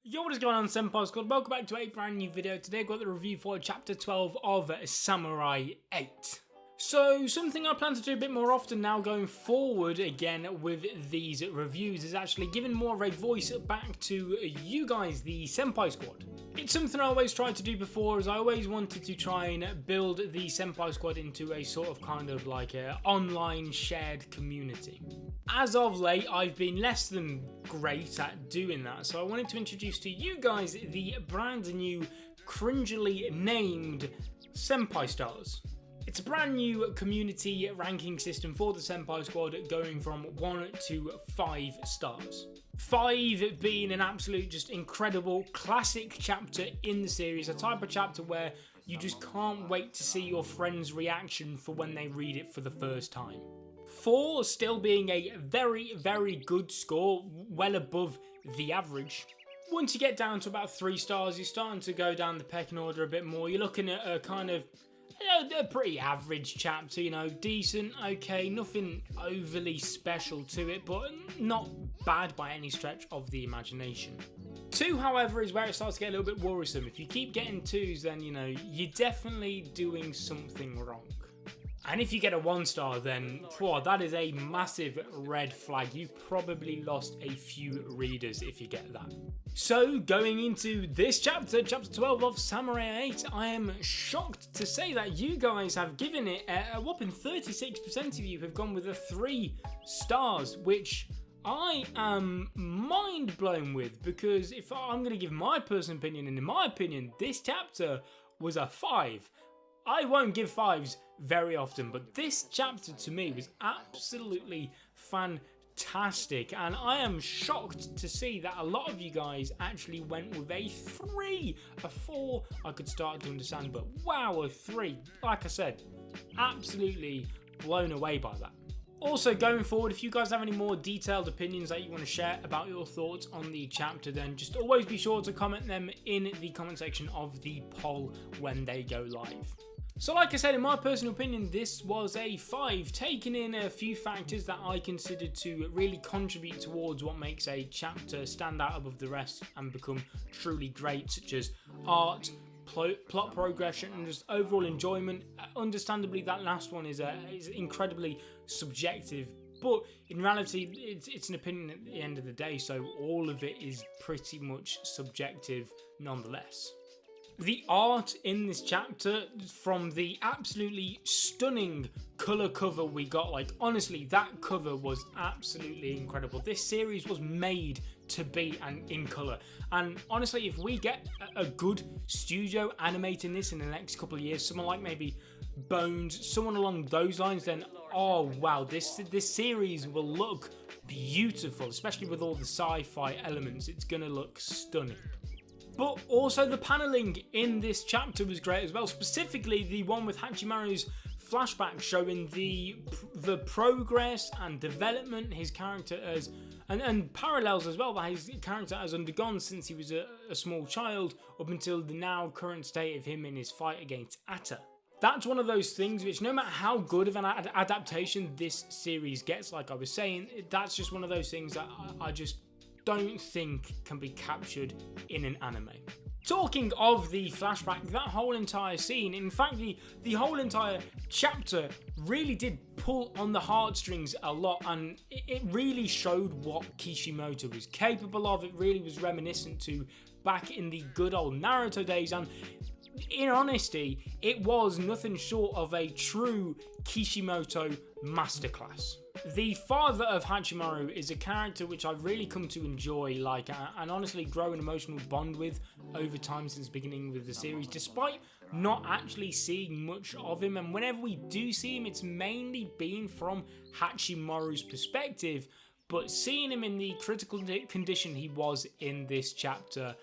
Yo, what is going on, Senpai Squad? Welcome back to a brand new video. Today I've got the review for Chapter 12 of Samurai 8. So, something I plan to do a bit more often now going forward again with these reviews is actually giving more of a voice back to you guys, the Senpai Squad. It's something I always tried to do before, as I always wanted to try and build the Senpai Squad into a sort of kind of like a online shared community. As of late, I've been less than great at doing that, so I wanted to introduce to you guys the brand new, cringily named Senpai Stars. It's a brand new community ranking system for the Senpai Squad, going from 1 to 5 stars. 5 being an absolute just incredible classic chapter in the series, a type of chapter where you just can't wait to see your friend's reaction for when they read it for the first time. 4 still being a very, very good score, well above the average. Once you get down to about 3 stars, you're starting to go down the pecking order a bit more. You're looking at a kind of a pretty average chapter, you know, decent, okay, nothing overly special to it, but not bad by any stretch of the imagination. 2, however, is where it starts to get a little bit worrisome. If you keep getting 2s, then, you know, you're definitely doing something wrong. And if you get a 1 star, then that is a massive red flag. You've probably lost a few readers if you get that. So, going into this chapter, chapter 12 of Samurai 8, I am shocked to say that you guys have given it a whopping 36% of you have gone with a 3 stars, which I am mind blown with, because if I'm going to give my personal opinion, and in my opinion, this chapter was a 5. I won't give 5s very often, but this chapter to me was absolutely fantastic, and I am shocked to see that a lot of you guys actually went with a 3. A 4 I could start to understand, but wow, a 3. Like I said, absolutely blown away by that. Also, going forward, if you guys have any more detailed opinions that you want to share about your thoughts on the chapter, then just always be sure to comment them in the comment section of the poll when they go live. So like I said, in my personal opinion, this was a 5, taking in a few factors that I considered to really contribute towards what makes a chapter stand out above the rest and become truly great, such as art, plot progression, and just overall enjoyment. Understandably, that last one is incredibly subjective, but in reality, it's an opinion at the end of the day, so all of it is pretty much subjective nonetheless. The art in this chapter, from the absolutely stunning colour cover we got, like honestly, that cover was absolutely incredible. This series was made to be in colour, and honestly, if we get a good studio animating this in the next couple of years, someone like maybe Bones, someone along those lines, then oh wow, this series will look beautiful, especially with all the sci-fi elements. It's gonna look stunning. But also the paneling in this chapter was great as well, specifically the one with Hachimaru's flashback showing the progress and development his character has, and parallels as well that his character has undergone since he was a small child up until the now current state of him in his fight against Atta. That's one of those things which, no matter how good of an adaptation this series gets, like I was saying, that's just one of those things that I just don't think can be captured in an anime. Talking of the flashback, that whole entire scene, in fact the whole entire chapter really did pull on the heartstrings a lot, and it really showed what Kishimoto was capable of. It really was reminiscent to back in the good old Naruto days, and in honesty, it was nothing short of a true Kishimoto masterclass. The father of Hachimaru is a character which I've really come to enjoy, and honestly grow an emotional bond with over time since the beginning of the series, despite not actually seeing much of him. And whenever we do see him, it's mainly been from Hachimaru's perspective, but seeing him in the critical condition he was in this chapter,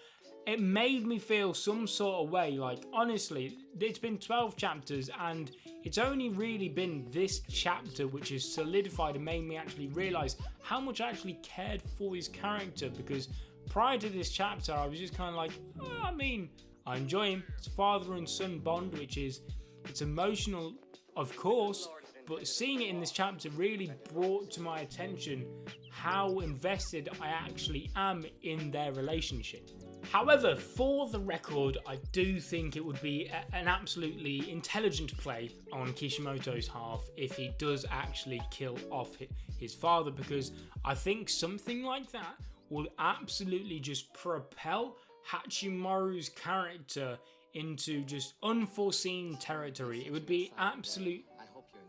it made me feel some sort of way. Like, honestly, it's been 12 chapters, and it's only really been this chapter which has solidified and made me actually realise how much I actually cared for his character, because prior to this chapter, I was just kind of like, I enjoy him. It's father and son bond, it's emotional, of course, but seeing it in this chapter really brought to my attention how invested I actually am in their relationship. However, for the record, I do think it would be an absolutely intelligent play on Kishimoto's half if he does actually kill off his father, because I think something like that will absolutely just propel Hachimaru's character into just unforeseen territory. It would be absolute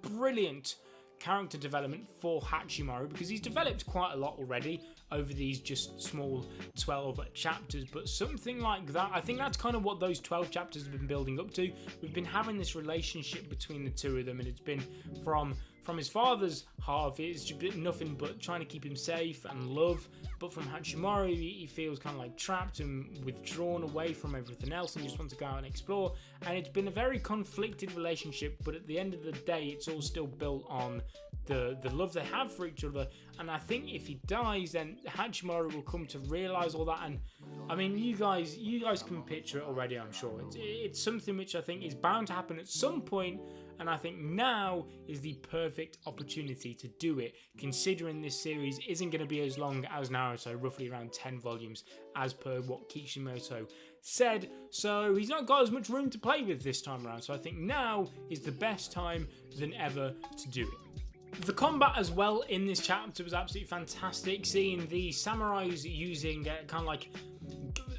brilliant character development for Hachimaru, because he's developed quite a lot already over these just small 12 chapters, but something like that, I think that's kind of what those 12 chapters have been building up to. We've been having this relationship between the two of them, and it's been from his father's half, it's been nothing but trying to keep him safe and love, but from Hachimaru, he feels kind of like trapped and withdrawn away from everything else and just wants to go out and explore. And it's been a very conflicted relationship, but at the end of the day, it's all still built on the love they have for each other. And I think if he dies, then Hachimaru will come to realize all that. And I mean, you guys can picture it already, I'm sure. It's something which I think is bound to happen at some point, and I think now is the perfect opportunity to do it, considering this series isn't going to be as long as Naruto, roughly around 10 volumes, as per what Kishimoto said. So he's not got as much room to play with this time around. So I think now is the best time than ever to do it. The combat as well in this chapter was absolutely fantastic. Seeing the samurais using kind of like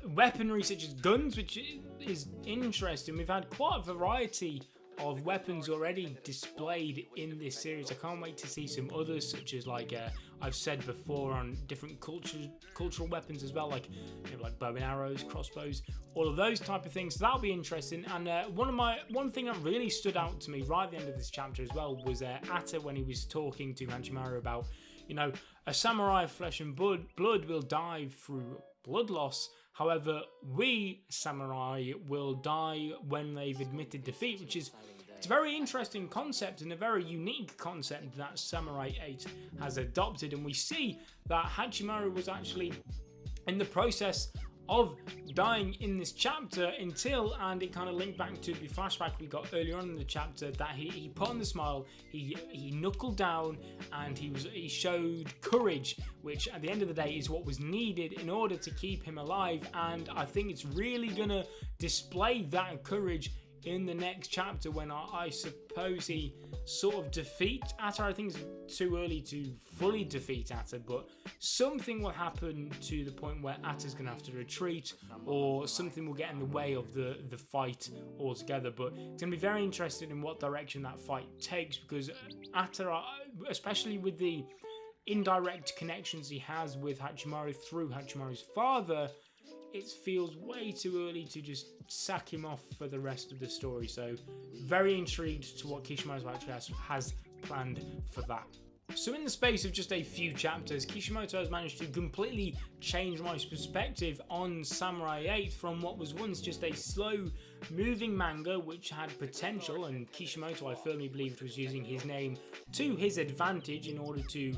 weaponry such as guns, which is interesting. We've had quite a variety of weapons already displayed in this series. I can't wait to see some others, such as like I've said before, on different cultural weapons as well, like maybe like bow and arrows, crossbows, all of those type of things. So that'll be interesting. And one thing that really stood out to me right at the end of this chapter as well was Atta, when he was talking to Hachimaru about, you know, a samurai of flesh and blood will die through blood loss. However, we samurai will die when they've admitted defeat, which is, it's a very interesting concept and a very unique concept that Samurai 8 has adopted. And we see that Hachimaru was actually in the process of dying in this chapter until, and it kind of linked back to the flashback we got earlier on in the chapter, that he put on the smile, he knuckled down, and he showed courage, which at the end of the day is what was needed in order to keep him alive. And I think it's really gonna display that courage in the next chapter, when I suppose he sort of defeats Atta. I think it's too early to fully defeat Atta, but something will happen to the point where Atta's going to have to retreat, or something will get in the way of the fight altogether. But it's going to be very interesting in what direction that fight takes, because Atta, especially with the indirect connections he has with Hachimaru through Hachimaru's father, it feels way too early to just sack him off for the rest of the story. So very intrigued to what Kishimoto actually has planned for that. So in the space of just a few chapters, Kishimoto has managed to completely change my perspective on Samurai 8 from what was once just a slow moving manga which had potential, and Kishimoto, I firmly believed, was using his name to his advantage in order to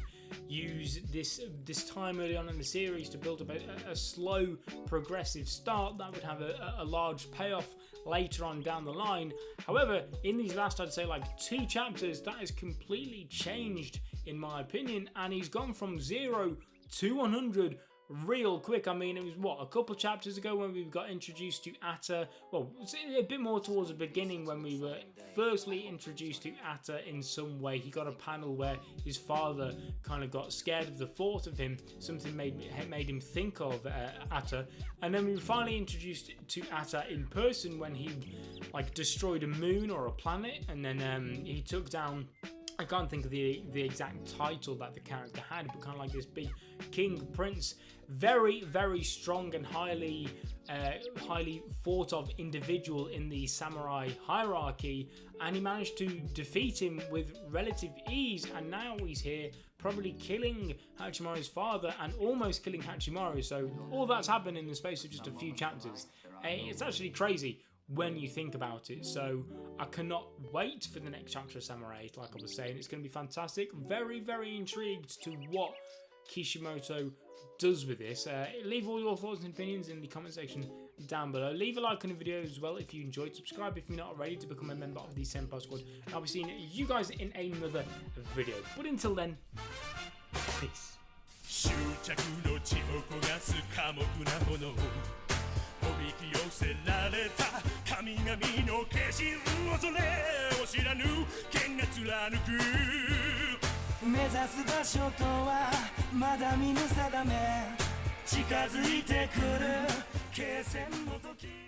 use this time early on in the series to build up a slow progressive start that would have a large payoff later on down the line. However, in these last, I'd say like 2 chapters, that has completely changed in my opinion, and he's gone from 0 to 100 real quick. I mean, it was what, a couple chapters ago when we got introduced to Atta. Well, it's a bit more towards the beginning when we were firstly introduced to Atta in some way. He got a panel where his father kind of got scared of the thought of him. Something made him think of Atta. And then we were finally introduced to Atta in person when he like destroyed a moon or a planet, and then he took down, I can't think of the exact title that the character had, but kind of like this big king prince, very, very strong and highly thought of individual in the samurai hierarchy, and he managed to defeat him with relative ease. And now he's here, probably killing Hachimaru's father and almost killing Hachimaru. So all that's happened in the space of just a few chapters. It's actually crazy when you think about it. So I cannot wait for the next chapter of Samurai 8. Like I was saying, it's going to be fantastic. Very, very intrigued to what Kishimoto does with this. Leave all your thoughts and opinions in the comment section down below. Leave a like on the video as well if you enjoyed. Subscribe if you're not already to become a member of the Senpai Squad. And I'll be seeing you guys in another video. But until then, peace. 執着の血を焦がす寡黙な炎、おびき寄せられた神々の化身、恐れを知らぬ剣が貫く。目指す場所とはまだ見ぬ定め、近づいてくる決戦の時。